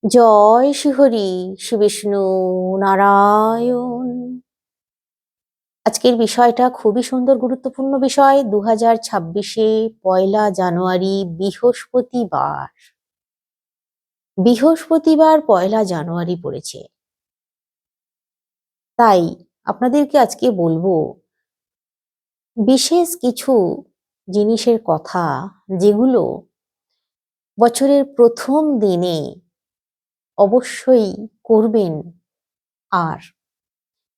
জয় শ্রীহরি শ্রী বিষ্ণু নারায়ণ। আজকের বিষয়টা খুবই সুন্দর গুরুত্বপূর্ণ বিষয়। 2026-এ 1লা জানুয়ারি বৃহস্পতিবার। বৃহস্পতিবার 1লা জানুয়ারি পড়েছে। তাই আপনাদেরকে আজকে বলবো বিশেষ কিছু জিনিসের কথা, যেগুলো বছরের প্রথম দিনে অবশ্যই করবেন। আর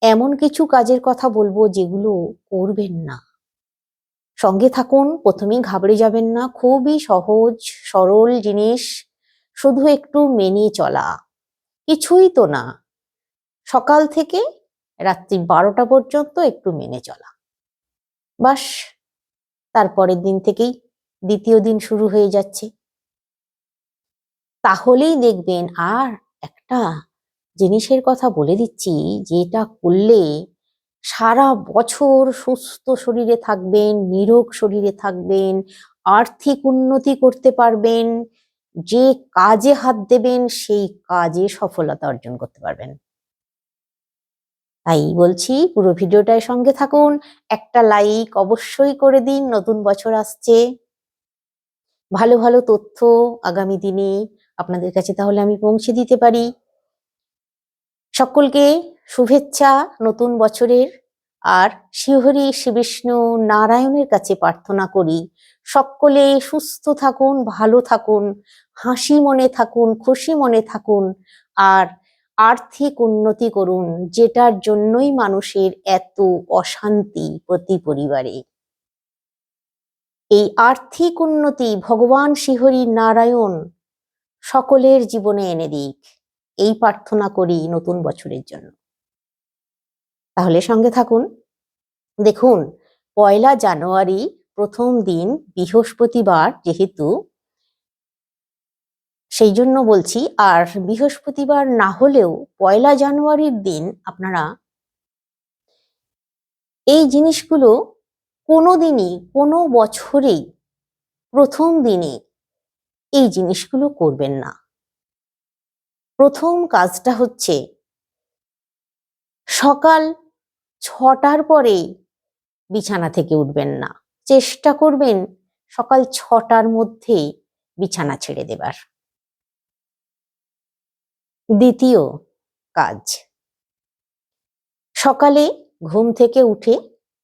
এমন কিছু কাজের কথা বলবো যেগুলো করবেন না। সঙ্গে থাকুন, প্রথমেই ঘাবড়ে যাবেন না। খুবই সহজ সরল জিনিস, শুধু একটু মেনে চলা, কিছুই তো না। সকাল থেকে রাত্রি 12টা পর্যন্ত একটু মেনে চলা, বাস। তারপরের দিন থেকেই দ্বিতীয় দিন শুরু হয়ে যাচ্ছে। তাহলেই দেখবেন। আর একটা জিনিসের কথা বলে দিচ্ছি, যেটা করলে সারা বছর সুস্থ শরীরে থাকবেন, নিরোগ শরীরে থাকবেন, আর্থিক উন্নতি করতে পারবেন, যে কাজে হাত দেবেন সেই কাজে সফলতা অর্জন করতে পারবেন। তাই বলছি, পুরো ভিডিওটার সঙ্গে থাকুন। একটা লাইক অবশ্যই করে দিন। নতুন বছর আসছে, ভালো ভালো তথ্য আগামী দিনে আপনাদের কাছে তাহলে আমি পৌঁছে দিতে পারি। সকলকে শুভেচ্ছা নতুন বছরের। আর শ্রীহরি শ্রী বিষ্ণু নারায়ণের কাছে প্রার্থনা করি, সকলে সুস্থ থাকুন, ভালো থাকুন, হাসি মনে থাকুন, খুশি মনে থাকুন, আর আর্থিক উন্নতি করুন, যেটার জন্যই মানুষের এত অশান্তি প্রতি পরিবারে। এই আর্থিক উন্নতি ভগবান শ্রীহরি নারায়ণ সকলের জীবনে এনে দিক, এই প্রার্থনা করি নতুন বছরের জন্য। তাহলে সঙ্গে থাকুন। দেখুন, 1লা জানুয়ারি প্রথম দিন বৃহস্পতিবার, যেহেতু সেই জন্য বলছি। আর বৃহস্পতিবার না হলেও 1লা জানুয়ারির দিন আপনারা এই জিনিসগুলো কোনোদিনই, কোনো বছরেই প্রথম দিনে এই জিনিসগুলো করবেন না। প্রথম কাজটা হচ্ছে সকাল 6টার পরে বিছানা থেকে উঠবেন না। চেষ্টা করবেন সকাল 6টার মধ্যে বিছানা ছেড়ে দেবার। দ্বিতীয় কাজ, সকালে ঘুম থেকে উঠে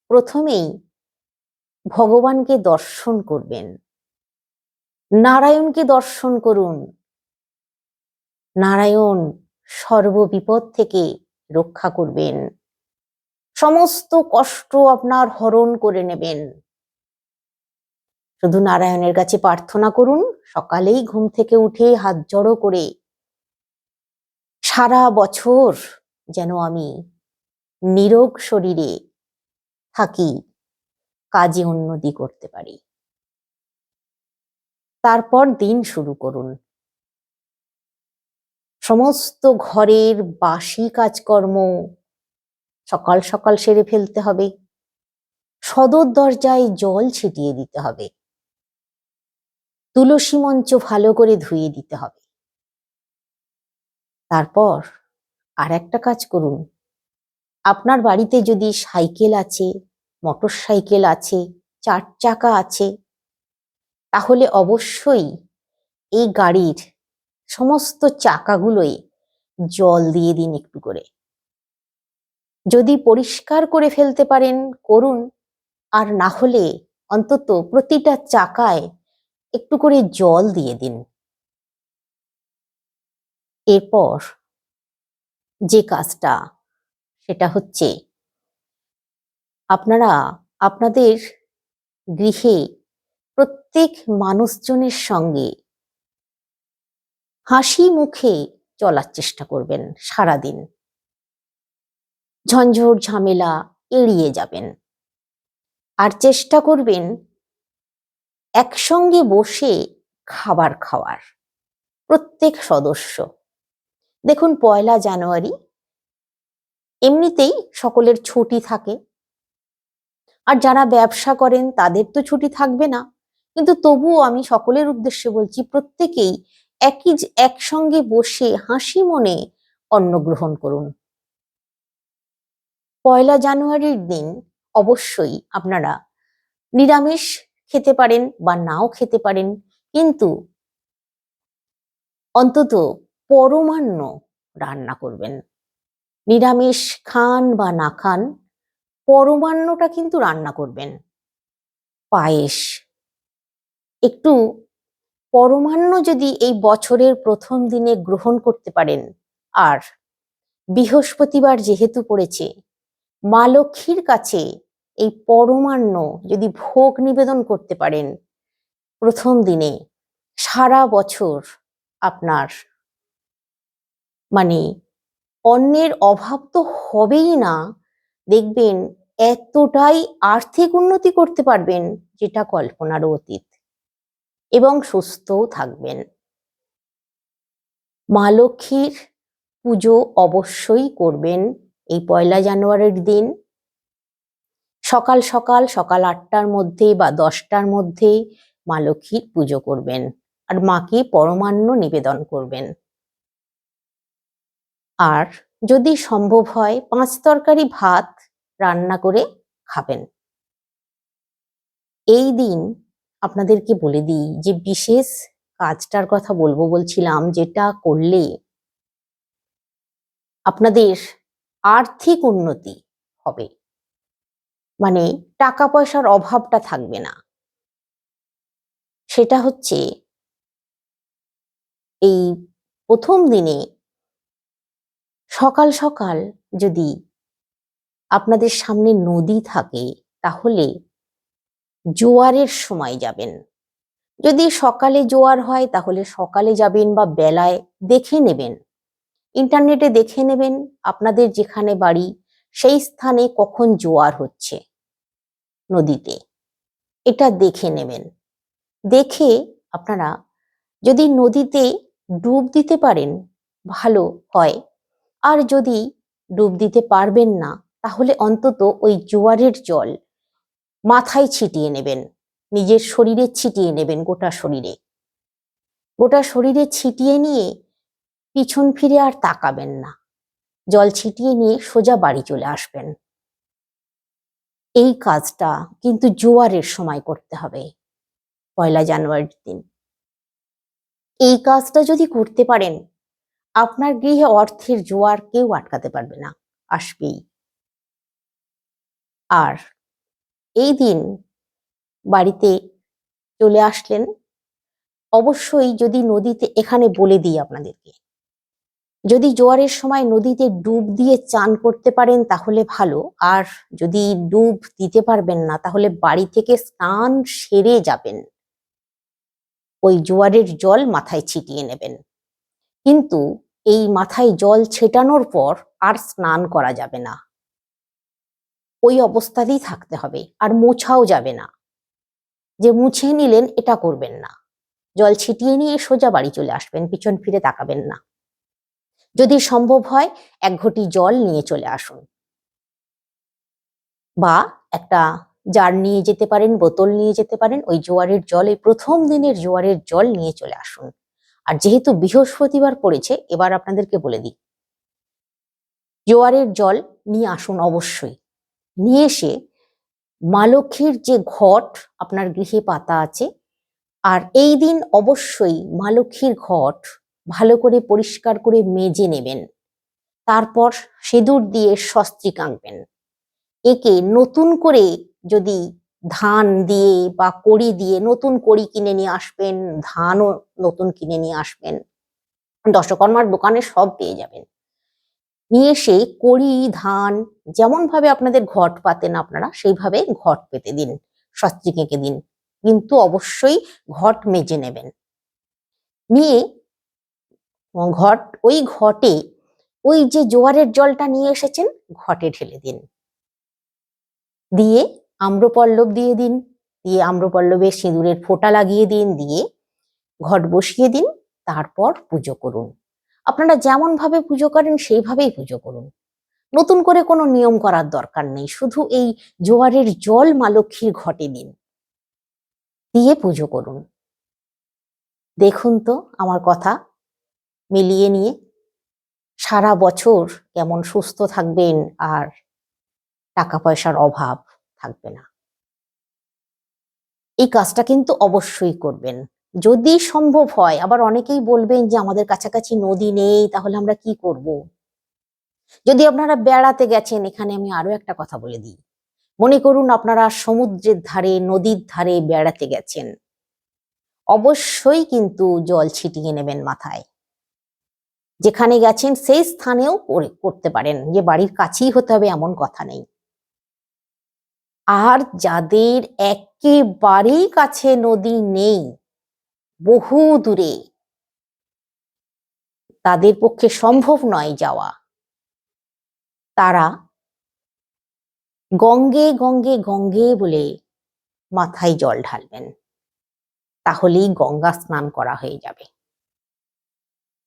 প্রথমেই ভগবানকে দর্শন করবেন, নারায়ণকে দর্শন করুন। নারায়ণ সর্ববিপদ থেকে রক্ষা করবেন, সমস্ত কষ্ট আপনার হরণ করে নেবেন। শুধু নারায়ণের কাছে প্রার্থনা করুন, সকালেই ঘুম থেকে উঠে হাত জড়ো করে, সারা বছর যেন আমি নিরোগ শরীরে থাকি, কাজে উন্নতি করতে পারি। তারপর দিন শুরু করুন। সমস্ত ঘরের বাসি কাজকর্ম সকাল সকাল সেরে ফেলতে হবে। সদর দরজায় জল ছিটিয়ে দিতে হবে। তুলসী মঞ্চ ভালো করে ধুয়ে দিতে হবে। তারপর আর একটা কাজ করুন। আপনার বাড়িতে যদি সাইকেল আছে, মোটর সাইকেল আছে, 4 চাকা আছে, তাহলে অবশ্যই এই গাড়ির সমস্ত চাকাগুলোয় জল দিয়ে দিন একটু করে। যদি পরিষ্কার করে ফেলতে পারেন করুন, আর না হলে অন্তত প্রতিটা চাকায় একটু করে জল দিয়ে দিন। এরপর যে কাজটা, সেটা হচ্ছে আপনারা আপনাদের গৃহে প্রত্যেক মানুষজনের সঙ্গে হাসি মুখে চলার চেষ্টা করবেন সারাদিন। ঝঞ্ঝট ঝামেলা এড়িয়ে যাবেন। আর চেষ্টা করবেন একসঙ্গে বসে খাবার খাওয়ার, প্রত্যেক সদস্য। দেখুন, 1লা জানুয়ারি এমনিতেই সকলের ছুটি থাকে, আর যারা ব্যবসা করেন তাদের তো ছুটি থাকবে না, কিন্তু তবুও আমি সকলের উদ্দেশ্যে বলছি, প্রত্যেকেই একসঙ্গে বসে হাসি মনে অন্ন গ্রহণ করুন। ১লা জানুয়ারির দিন অবশ্যই আপনারা নিরামিষ খেতে পারেন বা নাও খেতে পারেন, কিন্তু অন্তত পরমান্ন রান্না করবেন। নিরামিষ খান বা না খান, পরমান্নটা কিন্তু রান্না করবেন। পায়েস, একটু পরমান্ন যদি এই বছরের প্রথম দিনে গ্রহণ করতে পারেন, আর বৃহস্পতিবার যেহেতু পড়েছে, মা লক্ষ্মীর কাছে এই পরমান্ন যদি ভোগ নিবেদন করতে পারেন প্রথম দিনে, সারা বছর আপনার মানে অন্নের অভাব তো হবেই না, দেখবেন এতটাই আর্থিক উন্নতি করতে পারবেন যেটা কল্পনারও অতীত, এবং সুস্থও থাকবেন। মা লক্ষ্মীর পুজো অবশ্যই করবেন এই ১লা জানুয়ারির দিন। সকাল সকাল ৮টার মধ্যে বা 10টার মধ্যে মা লক্ষ্মীর পুজো করবেন, আর মাকে পরমান্ন নিবেদন করবেন। আর যদি সম্ভব হয় ৫ তরকারি ভাত রান্না করে খাবেন। এই দিন আপনাদেরকে বলে দিই যে বিশেষ কাজটার কথা বলছিলাম, যেটা করলে আপনাদের আর্থিক উন্নতি হবে, মানে টাকা পয়সার অভাবটা থাকবে না। সেটা হচ্ছে এই প্রথম দিনে সকাল সকাল যদি আপনাদের সামনে নদী থাকে, তাহলে জোয়ারের সময় যাবেন। যদি সকালে জোয়ার হয় তাহলে সকালে যাবেন, বা বেলায় দেখে নেবেন, ইন্টারনেটে দেখে নেবেন আপনাদের যেখানে বাড়ি সেই স্থানে কখন জোয়ার হচ্ছে নদীতে, এটা দেখে নেবেন। দেখে আপনারা যদি নদীতে ডুব দিতে পারেন ভালো হয়, আর যদি ডুব দিতে পারবেন না তাহলে অন্তত ওই জোয়ারের জল মাথায় ছিটিয়ে নেবেন, নিজের শরীরে ছিটিয়ে নেবেন, গোটা শরীরে ছিটিয়ে নিয়ে পিছন ফিরে আর তাকাবেন না, জল ছিটিয়ে নিয়ে সোজা বাড়ি চলে আসবেন। এই কাজটা কিন্তু জোয়ারের সময় করতে হবে, ১লা জানুয়ারির দিন। এই কাজটা যদি করতে পারেন, আপনার গৃহে অর্থের জোয়ার কেউ আটকাতে পারবে না, আসবেই। আর এই দিন বাড়িতে চলে আসলেন, অবশ্যই যদি নদীতে, এখানে বলে দিই আপনাদেরকে, যদি জোয়ারের সময় নদীতে ডুব দিয়ে চান করতে পারেন তাহলে ভালো, আর যদি ডুব দিতে পারবেন না তাহলে বাড়ি থেকে স্নান সেরে যাবেন, ওই জোয়ারের জল মাথায় ছিটিয়ে নেবেন। কিন্তু এই মাথায় জল ছেটানোর পর আর স্নান করা যাবে না, ওই অবস্থাতেই থাকতে হবে, আর মোছাও যাবে না, যে মুছে নিলেন এটা করবেন না। জল ছিটিয়ে নিয়ে সোজা বাড়ি চলে আসবেন, পিছন ফিরে তাকাবেন না। যদি সম্ভব হয় ১ ঘটি জল নিয়ে চলে আসুন, বা একটা জার নিয়ে যেতে পারেন, বোতল নিয়ে যেতে পারেন, ওই জোয়ারের জল, এই প্রথম দিনের জোয়ারের জল নিয়ে চলে আসুন। আর যেহেতু বৃহস্পতিবার পড়েছে, এবার আপনাদেরকে বলে দিই, জোয়ারের জল নিয়ে আসুন অবশ্যই। নিয়ে এসে মা লক্ষ্মীর যে ঘট আপনার গৃহে পাতা আছে, আর এই দিন অবশ্যই মা লক্ষ্মীর ঘট ভালো করে পরিষ্কার করে মেজে নেবেন। তারপর সিঁদুর দিয়ে স্বস্তিক আঁকবেন। একে নতুন করে যদি ধান দিয়ে বা কড়ি দিয়ে, নতুন কড়ি কিনে নিয়ে আসবেন, ধানও নতুন কিনে নিয়ে আসবেন, দশকর্মার দোকানে সব পেয়ে যাবেন। নিয়ে এসে কড়ি, ধান, যেমন ভাবে আপনাদের ঘট পাতেন আপনারা সেইভাবে ঘট পেতে দিন, স্বস্তিক এঁকে দিন, কিন্তু অবশ্যই ঘট মেজে নেবেন। নিয়ে ওই ঘটে ওই যে জোয়ারের জলটা নিয়ে এসেছেন ঘটে ঢেলে দিন, দিয়ে আম্রপল্লব দিয়ে দিন, দিয়ে আম্রপল্লবে সিঁদুরের ফোঁটা লাগিয়ে দিন, দিয়ে ঘট বসিয়ে দিন। তারপর পুজো করুন। আপনারা যেমন ভাবে পুজো করেন সেইভাবেই পুজো করুন, নতুন করে কোনো নিয়ম করার দরকার নেই। শুধু এই জোয়ারের জল মা লক্ষ্মীর ঘটে দিন, দিয়ে পুজো করুন। দেখুন তো আমার কথা মিলিয়ে নিয়ে সারা বছর কেমন সুস্থ থাকবেন আর টাকা পয়সার অভাব থাকবে না। এই কাজটা কিন্তু অবশ্যই করবেন যদি সম্ভব হয়। আবার অনেকেই বলবেন যে আমাদের কাছাকাছি নদী নেই, তাহলে আমরা কি করব? যদি আপনারা বেড়াতে গেছেন, এখানে আমি আরো একটা কথা বলে দিই। মনে করুন আপনারা সমুদ্রের ধারে, নদীর ধারে বেড়াতে গেছেন, অবশ্যই কিন্তু জল ছিটিয়ে নেবেন মাথায়। যেখানে গেছেন সেই স্থানেও করতে পারেন, যে বাড়ির কাছেই হতে হবে এমন কথা নেই। আর যাদের একেবারেই কাছে নদী নেই, বহু দূরে, তাদের পক্ষে সম্ভব নয় যাওয়া, তারা গঙ্গে গঙ্গে গঙ্গে বলে মাথায় জল ঢালবেন, তাহলেই গঙ্গা স্নান করা হয়ে যাবে।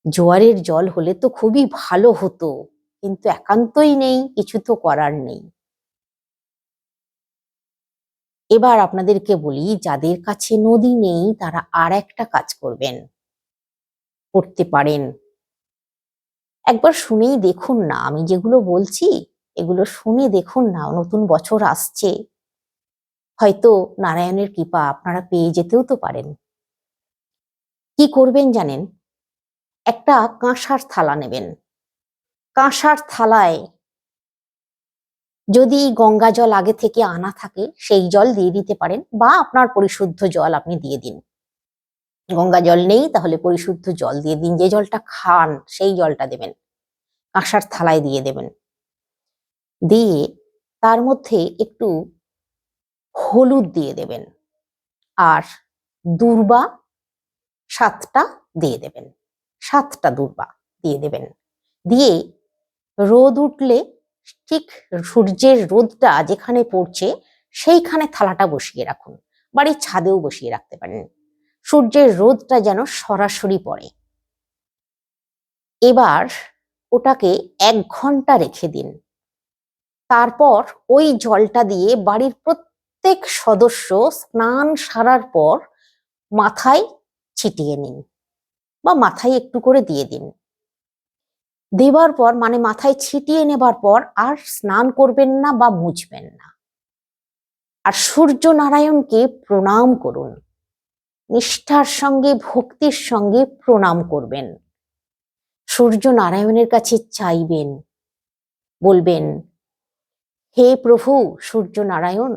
জোয়ারের জল হলে তো খুবই ভালো হতো, কিন্তু একান্তই নেই, কিছু তো করার নেই। এবার আপনাদেরকে বলি, যাদের কাছে নদী নেই তারা আর একটা কাজ করতে পারেন। একবার শুনেই দেখুন না, আমি যেগুলো বলছি এগুলো শুনে দেখুন না। নতুন বছর আসছে, হয়তো নারায়ণের কৃপা আপনারা পেয়ে যেতেও তো পারেন। কি করবেন জানেন? একটা কাঁসার থালা নেবেন। কাঁসার থালায় যদি গঙ্গা জল আগে থেকে আনা থাকে সেই জল দিয়ে দিতে পারেন, বা আপনার পরিশুদ্ধ জল আপনি দিয়ে দিন। গঙ্গা জল নেই তাহলে পরিশুদ্ধ জল দিয়ে দিন, যে জলটা খান সেই জলটা দেবেন, কাঁসার থালায় দিয়ে দেবেন। দিয়ে তার মধ্যে একটু হলুদ দিয়ে দেবেন, আর দূর্বা 7টা দিয়ে দেবেন, 7টা দূর্বা দিয়ে দেবেন। দিয়ে রোদ উঠলে, ঠিক সূর্যের রোদটা যেখানে পড়ছে সেইখানে থালাটা বসিয়ে রাখুন। বাড়ির ছাদেও বসিয়ে রাখতে পারেন, সূর্যের রোদটা যেন সরাসরি পড়ে। এবার ওটাকে 1 ঘন্টা রেখে দিন। তারপর ওই জলটা দিয়ে বাড়ির প্রত্যেক সদস্য স্নান সারার পর মাথায় ছিটিয়ে নিন, বা মাথায় একটু করে দিয়ে দিন। দেবার পর, মানে মাথায় ছিটিয়ে নেবার পর আর স্নান করবেন না বা মুছবেন না। আর সূর্য নারায়ণকে প্রণাম করুন, নিষ্ঠার সঙ্গে ভক্তির সঙ্গে প্রণাম করবেন। সূর্য নারায়ণের কাছে চাইবেন, বলবেন, হে প্রভু সূর্য নারায়ণ,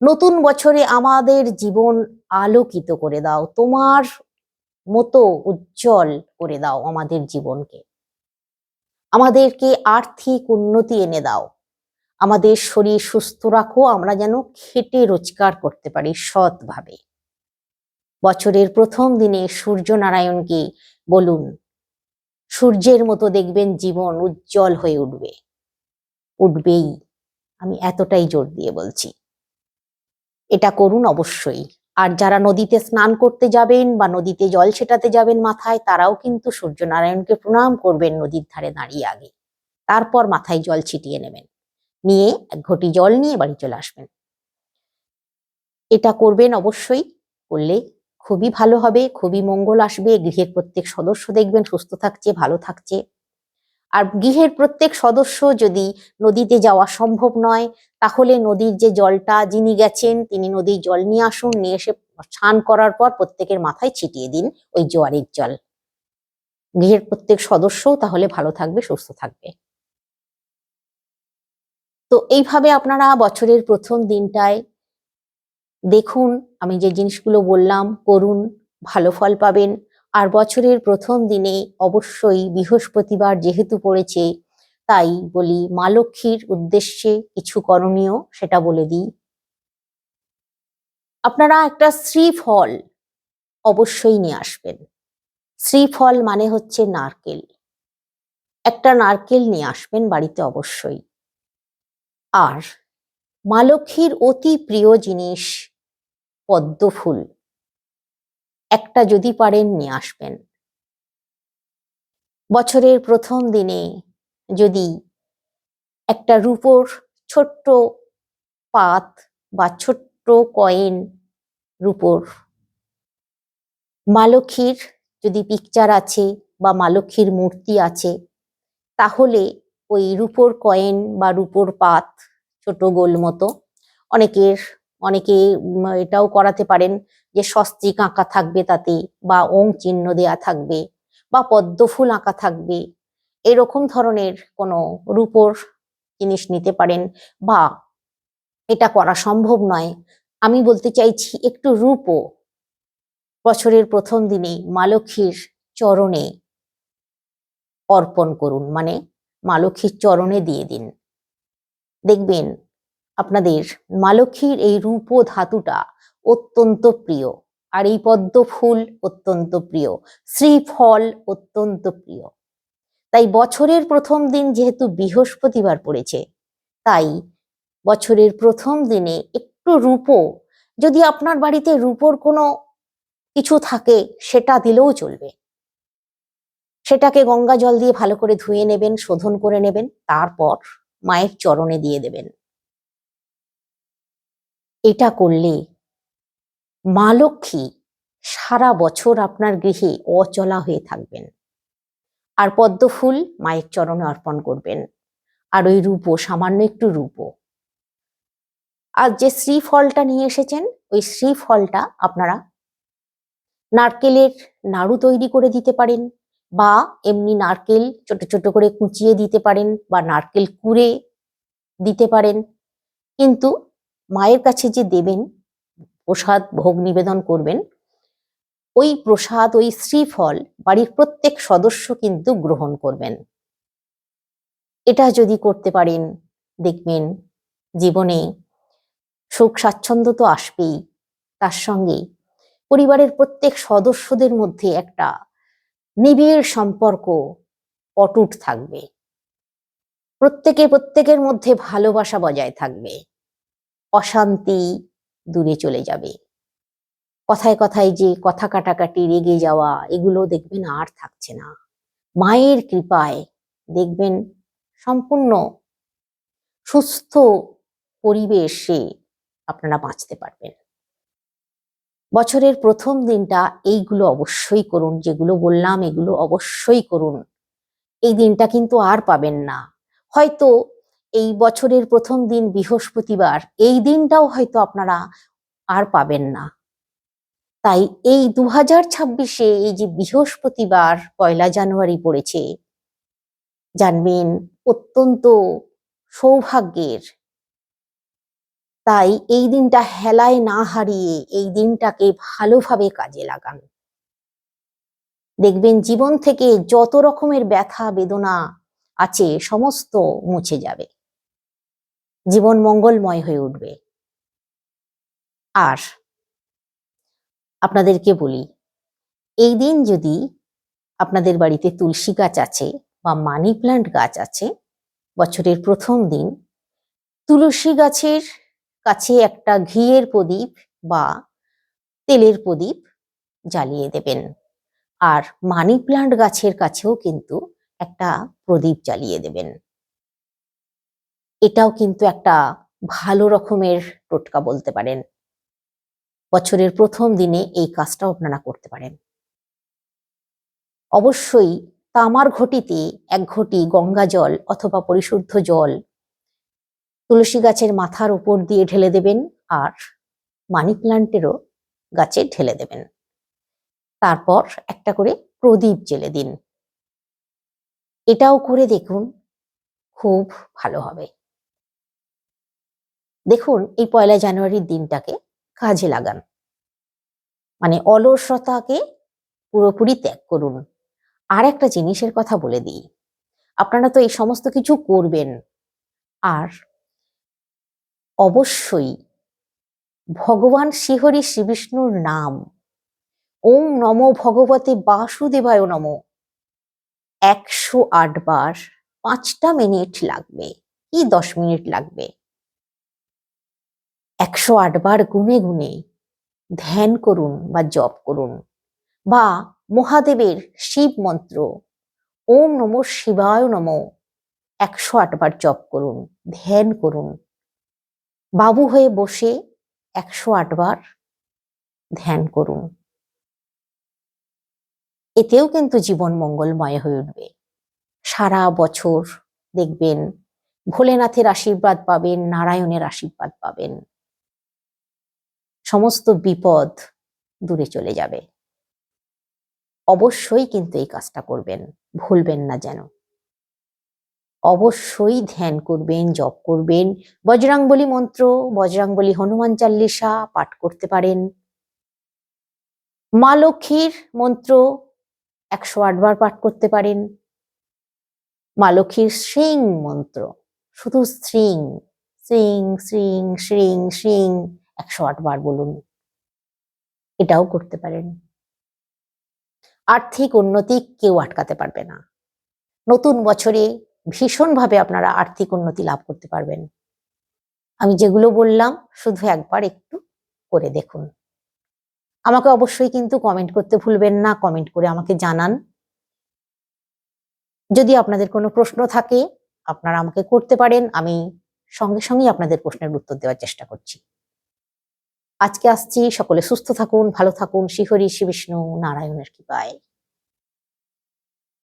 নতুন বছরে আমাদের জীবন আলোকিত করে দাও, তোমার মতো উজ্জ্বল করে দাও আমাদের জীবনকে, আমাদেরকে আর্থিক উন্নতি এনে দাও, আমাদের শরীর সুস্থ রাখো, আমরা যেন খেটে রোজগার করতে পারি সৎভাবে। বছরের প্রথম দিনে সূর্য নারায়ণকে বলুন, সূর্যের মতো দেখবেন জীবন উজ্জ্বল হয়ে উঠবেই। আমি এতটাই জোর দিয়ে বলছি, এটা করুন অবশ্যই। আর যারা নদীতে স্নান করতে যাবেন বা নদীতে জল ছেটাতে যাবেন মাথায়, তারাও কিন্তু সূর্য নারায়ণকে প্রণাম করবেন নদীর ধারে দাঁড়িয়ে আগে, তারপর মাথায় জল ছিটিয়ে নেবেন, নিয়ে 1 ঘটি জল নিয়ে বাড়ি চলে আসবেন। এটা করবেন অবশ্যই, করলে খুবই ভালো হবে, খুবই মঙ্গল আসবে। গৃহের প্রত্যেক সদস্য দেখবেন সুস্থ থাকছে, ভালো থাকছে। আর গৃহের প্রত্যেক সদস্য, যদি নদীতে যাওয়া সম্ভব নয়, তাহলে নদীর যে জলটা, যিনি গেছেন তিনি নদীর জল নিয়ে আসুন, নিয়ে এসে স্নান করার পর প্রত্যেকের মাথায় ছিটিয়ে দিন ওই জোয়ারের জল। গৃহের প্রত্যেক সদস্যও তাহলে ভালো থাকবে, সুস্থ থাকবে। তো এইভাবে আপনারা বছরের প্রথম দিনটায় দেখুন, আমি যে জিনিসগুলো বললাম করুন, ভালো ফল পাবেন। আর বছরের প্রথম দিনে অবশ্যই বৃহস্পতিবার যেহেতু পড়েছে, তাই বলি মা লক্ষ্মীর উদ্দেশ্যে কিছু করণীয় সেটা বলে দিই। আপনারা একটা শ্রীফল অবশ্যই নিয়ে আসবেন। শ্রীফল মানে হচ্ছে নারকেল। একটা নারকেল নিয়ে আসবেন বাড়িতে অবশ্যই। আর মা লক্ষ্মীর অতি প্রিয় জিনিস পদ্ম ফুল একটা যদি পারেন নিয়ে আসবেন। বছরের প্রথম দিনে যদি একটা রূপোর ছোট্ট পাত বা ছোট্ট কয়েন, রূপোর মা লক্ষ্মীর যদি পিকচার আছে বা মা লক্ষ্মীর মূর্তি আছে, তাহলে ওই রূপোর কয়েন বা রূপোর পাত, ছোট গোল মতো, অনেকে এটাও করাতে পারেন যে স্বস্তিক আঁকা থাকবে তাতে, বা ওং চিহ্ন দেয়া থাকবে, বা পদ্ম ফুল আঁকা থাকবে, এরকম ধরনের কোনো রূপোর জিনিস নিতে পারেন। বা এটা করা সম্ভব নয়, আমি বলতে চাইছি একটু রূপো বছরের প্রথম দিনে মা লক্ষ্মীর চরণে অর্পণ করুন, মানে মা লক্ষ্মীর চরণে দিয়ে দিন। দেখবেন আপনাদের মা লক্ষ্মীর এই রূপো ধাতুটা অত্যন্ত প্রিয়, আর এই পদ্ম ফুল অত্যন্ত প্রিয়, শ্রীফল অত্যন্ত প্রিয়। তাই বছরের প্রথম দিন যেহেতু বৃহস্পতিবার পড়েছে, তাই বছরের প্রথম দিনে একটু রূপো, যদি আপনার বাড়িতে রূপোর কোনো কিছু থাকে সেটা দিলেও চলবে। সেটাকে গঙ্গা জল দিয়ে ভালো করে ধুয়ে নেবেন, শোধন করে নেবেন, তারপর মায়ের চরণে দিয়ে দেবেন। এটা করলে মা লক্ষ্মী সারা বছর আপনার গৃহে অচলা হয়ে থাকবেন। আর পদ্ম ফুল মায়ের চরণে অর্পণ করবেন, আর ওই রূপো, সামান্য একটু রূপো। আর যে শ্রীফলটা নিয়ে এসেছেন, ওই শ্রীফলটা আপনারা নারকেলের নাড়ু তৈরি করে দিতে পারেন, বা এমনি নারকেল ছোট ছোট করে কুচিয়ে দিতে পারেন, বা নারকেল কুড়ে দিতে পারেন। কিন্তু মায়ের কাছে যে দেবেন, প্রসাদ ভোগ নিবেদন করবেন, ওই প্রসাদ, ওই শ্রীফল বাড়ির প্রত্যেক সদস্য কিন্তু গ্রহণ করবেন। এটা যদি করতে পারেন, দেখবেন জীবনে সুখ স্বাচ্ছন্দ্য তো আসবেই, তার সঙ্গে পরিবারের প্রত্যেক সদস্যদের মধ্যে একটা নিবিড় সম্পর্ক অটুট থাকবে। প্রত্যেকের মধ্যে ভালোবাসা বজায় থাকবে, অশান্তি দূরে চলে যাবে। কথায় কথায় যে কথা কাটাকাটি, রেগে যাওয়া, এগুলো দেখবেন আর থাকছে না। মায়ের কৃপায় দেখবেন সম্পূর্ণ সুস্থ পরিবেশে আপনারা বাঁচতে পারবেন। বছরের প্রথম দিনটা এইগুলো অবশ্যই করুন, যেগুলো বললাম এগুলো অবশ্যই করুন। এই দিনটা কিন্তু আর পাবেন না। হয়তো এই বছরের প্রথম দিন বৃহস্পতিবার, এই দিনটাও হয়তো আপনারা আর পাবেন না। তাই এই 2026-এ এই যে বৃহস্পতিবার 1 জানুয়ারি পড়েছে, জানবেন অত্যন্ত সৌভাগ্যের। তাই এই দিনটা হেলায় না হারিয়ে এই দিনটাকে ভালোভাবে কাজে লাগান। দেখবেন জীবন থেকে যত রকমের ব্যথা বেদনা আছে সমস্ত মুছে যাবে, জীবন মঙ্গলময় হয়ে উঠবে। আর আপনাদেরকে বলি, এই দিন যদি আপনাদের বাড়িতে তুলসী গাছ আছে বা মানি প্ল্যান্ট গাছ আছে, বছরের প্রথম দিন তুলসী গাছের কাছে একটা ঘিয়ের প্রদীপ বা তেলের প্রদীপ জ্বালিয়ে দেবেন। আর মানি প্ল্যান্ট গাছের কাছেও কিন্তু একটা প্রদীপ জ্বালিয়ে দেবেন। এটাও কিন্তু একটা ভালো রকমের টোটকা বলতে পারেন। বছরের প্রথম দিনে এই কাজটাও আপনারা করতে পারেন। অবশ্যই তামার ঘটিতে 1 ঘটি গঙ্গা জল অথবা পরিশুদ্ধ জল তুলসী গাছের মাথার উপর দিয়ে ঢেলে দেবেন, আর মানি প্ল্যান্টেরও গাছে ঢেলে দেবেন। তারপর একটা করে প্রদীপ জ্বেলে দিন। এটাও করে দেখুন, খুব ভালো হবে। দেখুন এই 1 জানুয়ারির দিনটাকে কাজে লাগান, মানে অলসতাকে পুরোপুরি ত্যাগ করুন। আর একটা জিনিসের কথা বলে দিই, আপনারা তো এই সমস্ত কিছু করবেন, আর অবশ্যই ভগবান শ্রীহরি শ্রী বিষ্ণুর নাম ওম নমো ভগবতে বাসুদেবায় নমঃ 108 বার 5টা মিনিট লাগবে, কি 10 মিনিট লাগবে, 108 বার গুনে গুনে ধ্যান করুন বা জপ করুন। বা মহাদেবের শিব মন্ত্র ওম নমঃ শিবায় নমঃ 108 বার জপ করুন, ধ্যান করুন। বাবু হয়ে বসে 108 বার ধ্যান করুন। এতেও কিন্তু জীবন মঙ্গলময় হয়ে উঠবে। সারা বছর দেখবেন ভোলেনাথের আশীর্বাদ পাবেন, নারায়ণের আশীর্বাদ পাবেন। সমস্ত বিপদ দূরে চলে যাবে। অবশ্যই কিন্তু এই কাজটা করবেন, ভুলবেন না যেন। অবশ্যই ধ্যান করবেন, জপ করবেন, বজরাঙ্গবলী মন্ত্র, বজরাঙ্গবলী হনুমান চাল্লিশা পাঠ করতে পারেন। মা লক্ষ্মীর মন্ত্র 108 বার পাঠ করতে পারেন। মা লক্ষ্মীর শ্রীং মন্ত্র, শুধু শ্রীং শ্রীং শ্রীং শ্রীং শ্রীং 108 বার বলুন, এটাও করতে পারেন। আর্থিক উন্নতি কেউ আটকাতে পারবে না। নতুন বছরে ভীষণভাবে আপনারা আর্থিক উন্নতি লাভ করতে পারবেন। আমি যেগুলো বললাম শুধু একবার একটু করে দেখুন। আমাকে অবশ্যই কিন্তু কমেন্ট করতে ভুলবেন না, কমেন্ট করে আমাকে জানান। যদি আপনাদের কোনো প্রশ্ন থাকে আপনারা আমাকে করতে পারেন, আমি সঙ্গে সঙ্গেই আপনাদের প্রশ্নের উত্তর দেওয়ার চেষ্টা করছি। আজকে আসছি, সকলে সুস্থ থাকুন, ভালো থাকুন, শ্রীহরি শ্রী বিষ্ণু নারায়ণের কৃপায়।